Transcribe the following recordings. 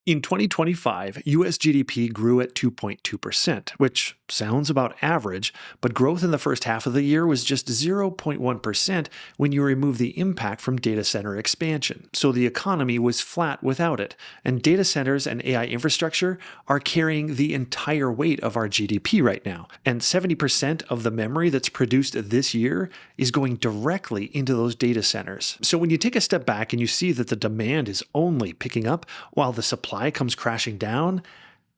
In 2025, US GDP grew at 2.2%, which sounds about average, but growth in the first half of the year was just 0.1% when you remove the impact from data center expansion. So the economy was flat without it, and data centers and AI infrastructure are carrying the entire weight of our GDP right now. And 70% of the memory that's produced this year is going directly into those data centers. So when you take a step back and you see that the demand is only picking up while the supply comes crashing down,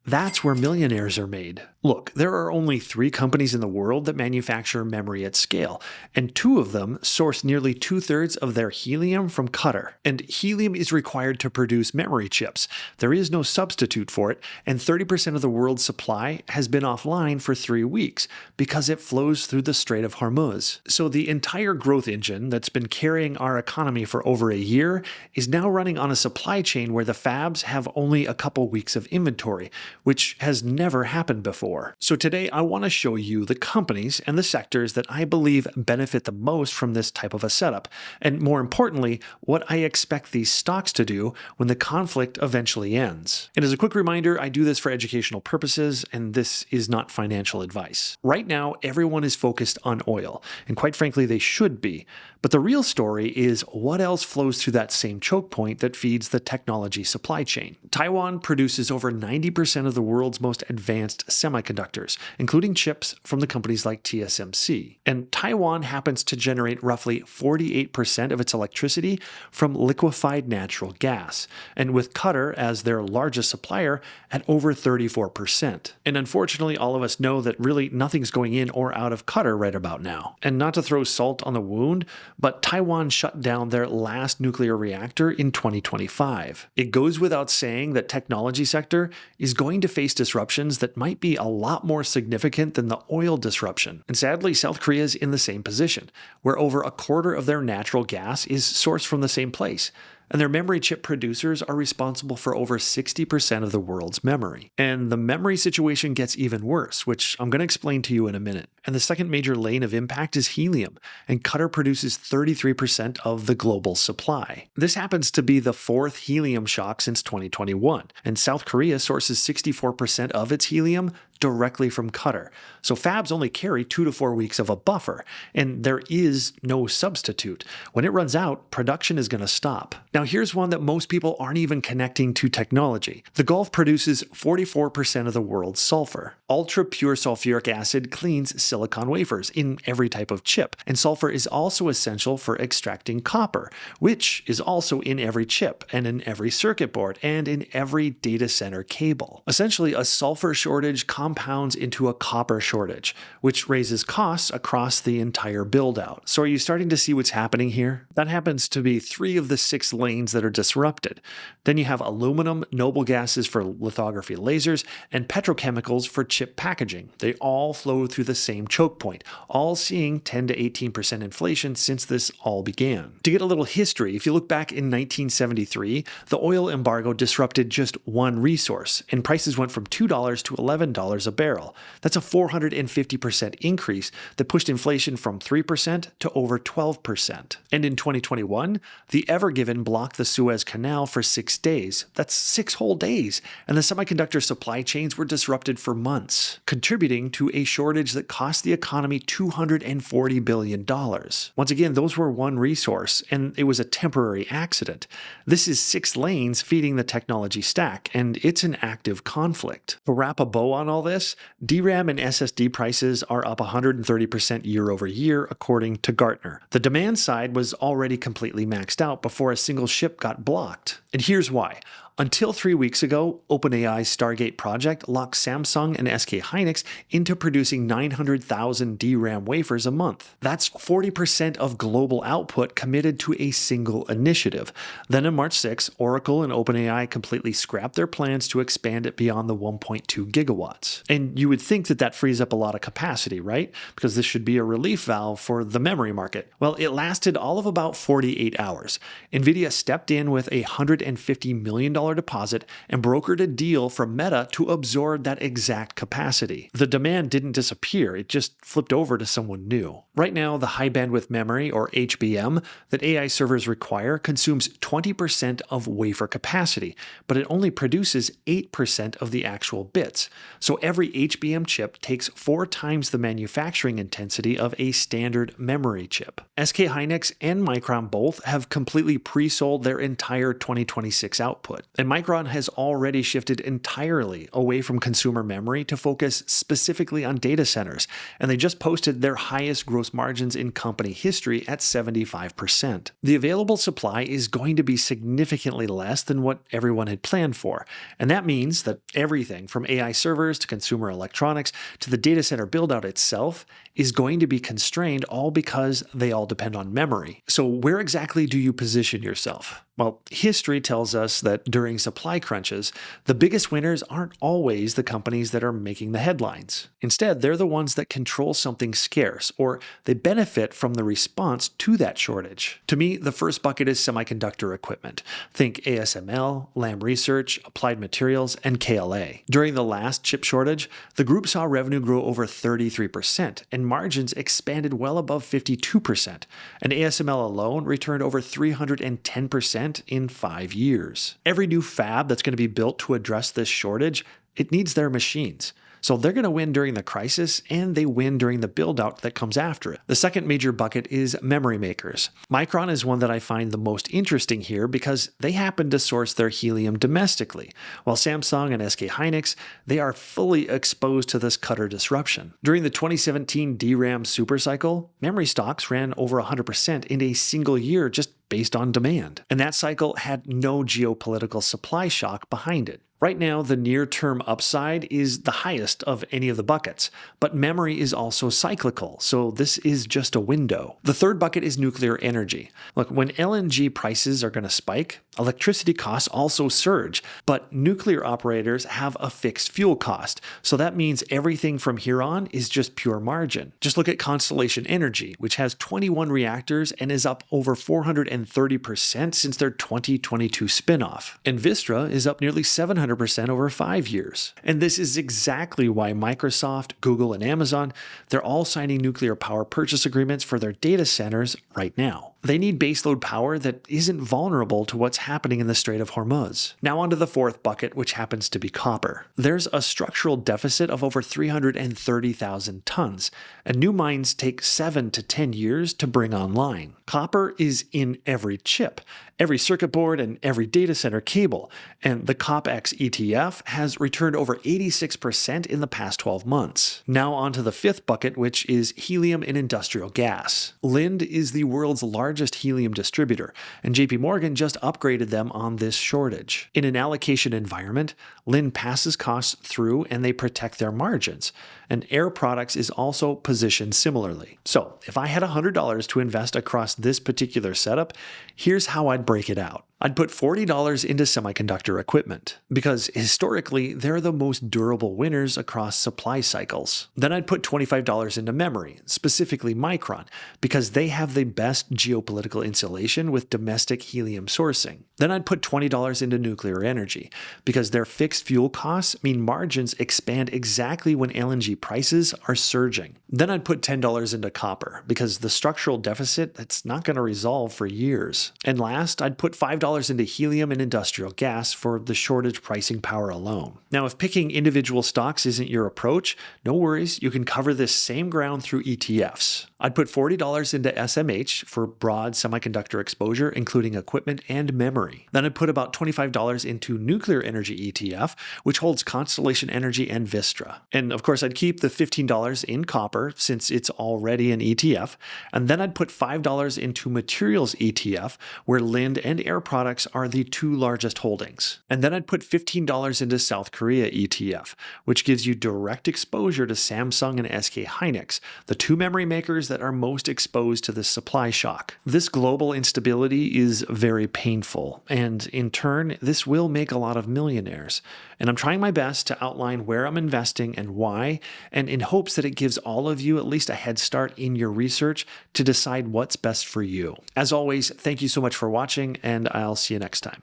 that's where millionaires are made. Look, there are only 3 companies in the world that manufacture memory at scale, and 2 of them source nearly 2/3 of their helium from Qatar. And helium is required to produce memory chips. There is no substitute for it, and 30% of the world's supply has been offline for 3 weeks because it flows through the Strait of Hormuz. So the entire growth engine that's been carrying our economy for over a year is now running on a supply chain where the fabs have only a couple weeks of inventory, which has never happened before. So today I want to show you the companies and the sectors that I believe benefit the most from this type of a setup, and more importantly, what I expect these stocks to do when the conflict eventually ends. And as a quick reminder, I do this for educational purposes, and this is not financial advice. Right now, everyone is focused on oil, and quite frankly, they should be. But the real story is what else flows through that same choke point that feeds the technology supply chain. Taiwan produces over 90% of the world's most advanced semiconductors, including chips from the companies like TSMC. And Taiwan happens to generate roughly 48% of its electricity from liquefied natural gas, and with Qatar as their largest supplier at over 34%. And unfortunately, all of us know that really nothing's going in or out of Qatar right about now. And not to throw salt on the wound, but Taiwan shut down their last nuclear reactor in 2025. It goes without saying that technology sector is going to face disruptions that might be a lot more significant than the oil disruption. And sadly, South Korea is in the same position, where over a quarter of their natural gas is sourced from the same place. And their memory chip producers are responsible for over 60% of the world's memory. And the memory situation gets even worse, which I'm going to explain to you in a minute. And the second major lane of impact is helium, and Qatar produces 33% of the global supply. This happens to be the 4th helium shock since 2021, and South Korea sources 64% of its helium directly from Qatar. So fabs only carry 2 to 4 weeks of a buffer, and there is no substitute. When it runs out, production is going to stop. Now here's one that most people aren't even connecting to technology. The Gulf produces 44% of the world's sulfur. Ultra-pure sulfuric acid cleans silicon wafers in every type of chip, and sulfur is also essential for extracting copper, which is also in every chip, and in every circuit board, and in every data center cable. Essentially, a sulfur shortage compounds into a copper shortage, which raises costs across the entire build-out. So are you starting to see what's happening here? That happens to be 3 of the 6 lanes that are disrupted. Then you have aluminum, noble gases for lithography lasers, and petrochemicals for chip packaging. They all flow through the same choke point, all seeing 10 to 18% inflation since this all began. To get a little history, if you look back in 1973, the oil embargo disrupted just one resource, and prices went from $2 to $11 a barrel. That's a 450% increase that pushed inflation from 3% to over 12%. And in 2021, the Ever Given blocked the Suez Canal for 6 days. That's 6 whole days. And the semiconductor supply chains were disrupted for months, contributing to a shortage that cost the economy $240 billion. Once again, those were one resource, and it was a temporary accident. This is 6 lanes feeding the technology stack, and it's an active conflict. To wrap a bow on all this, DRAM and SSD prices are up 130% year over year, according to Gartner. The demand side was already completely maxed out before a single ship got blocked. And here's why. Until 3 weeks ago, OpenAI's Stargate project locked Samsung and SK Hynix into producing 900,000 DRAM wafers a month. That's 40% of global output committed to a single initiative. Then on March 6, Oracle and OpenAI completely scrapped their plans to expand it beyond the 1.2 gigawatts. And you would think that that frees up a lot of capacity, right? Because this should be a relief valve for the memory market. Well, it lasted all of about 48 hours. NVIDIA stepped in with a $150 million deposit and brokered a deal for Meta to absorb that exact capacity. The demand didn't disappear, it just flipped over to someone new. Right now, the high bandwidth memory, or HBM, that AI servers require consumes 20% of wafer capacity, but it only produces 8% of the actual bits. So every HBM chip takes 4 times the manufacturing intensity of a standard memory chip. SK Hynix and Micron both have completely pre-sold their entire 2026 output, and Micron has already shifted entirely away from consumer memory to focus specifically on data centers, and they just posted their highest gross margins in company history at 75%. The available supply is going to be significantly less than what everyone had planned for, and that means that everything from AI servers to consumer electronics to the data center build-out itself is going to be constrained, all because they all depend on memory. So where exactly do you position yourself? Well, history tells us that during supply crunches, the biggest winners aren't always the companies that are making the headlines. Instead, they're the ones that control something scarce, or they benefit from the response to that shortage. To me, the first bucket is semiconductor equipment. Think ASML, Lam Research, Applied Materials, and KLA. During the last chip shortage, the group saw revenue grow over 33%, and margins expanded well above 52%, and ASML alone returned over 310% in 5 years. Every new fab that's going to be built to address this shortage, it needs their machines. So they're going to win during the crisis, and they win during the build-out that comes after it. The second major bucket is memory makers. Micron is one that I find the most interesting here because they happen to source their helium domestically, while Samsung and SK Hynix, they are fully exposed to this cutter disruption. During the 2017 DRAM supercycle, memory stocks ran over 100% in a single year just based on demand. And that cycle had no geopolitical supply shock behind it. Right now, the near-term upside is the highest of any of the buckets, but memory is also cyclical, so this is just a window. The third bucket is nuclear energy. Look, when LNG prices are going to spike, electricity costs also surge, but nuclear operators have a fixed fuel cost, so that means everything from here on is just pure margin. Just look at Constellation Energy, which has 21 reactors and is up over 430% since their 2022 spinoff. And Vistra is up nearly 700% over 5 years. And this is exactly why Microsoft, Google, and Amazon, they're all signing nuclear power purchase agreements for their data centers right now. They need baseload power that isn't vulnerable to what's happening in the Strait of Hormuz. Now onto the fourth bucket, which happens to be copper. There's a structural deficit of over 330,000 tons, and new mines take 7 to 10 years to bring online. Copper is in every chip, every circuit board, and every data center cable, and the COPX ETF has returned over 86% in the past 12 months. Now onto the fifth bucket, which is helium and industrial gas. Lind is the world's largest helium distributor, and JP Morgan just upgraded them on this shortage. In an allocation environment, Lind passes costs through and they protect their margins, and Air Products is also positioned similarly. So if I had $100 to invest across this particular setup, here's how I'd break it out. I'd put $40 into semiconductor equipment, because historically, they're the most durable winners across supply cycles. Then I'd put $25 into memory, specifically Micron, because they have the best geopolitical insulation with domestic helium sourcing. Then I'd put $20 into nuclear energy, because their fixed fuel costs mean margins expand exactly when LNG prices are surging. Then I'd put $10 into copper, because the structural deficit, that's not going to resolve for years. And last, I'd put $5 into helium and industrial gas for the shortage pricing power alone. Now, if picking individual stocks isn't your approach, no worries, you can cover this same ground through ETFs. I'd put $40 into SMH for broad semiconductor exposure, including equipment and memory. Then I'd put about $25 into nuclear energy ETF, which holds Constellation Energy and Vistra. And of course, I'd keep the $15 in copper since it's already an ETF. And then I'd put $5 into materials ETF, where Lind and Air Products are the two largest holdings. And then I'd put $15 into South Korea ETF, which gives you direct exposure to Samsung and SK Hynix, the two memory makers that are most exposed to this supply shock. This global instability is very painful, and in turn, this will make a lot of millionaires. And I'm trying my best to outline where I'm investing and why, and in hopes that it gives all of you at least a head start in your research to decide what's best for you. As always, thank you so much for watching, and I'll see you next time.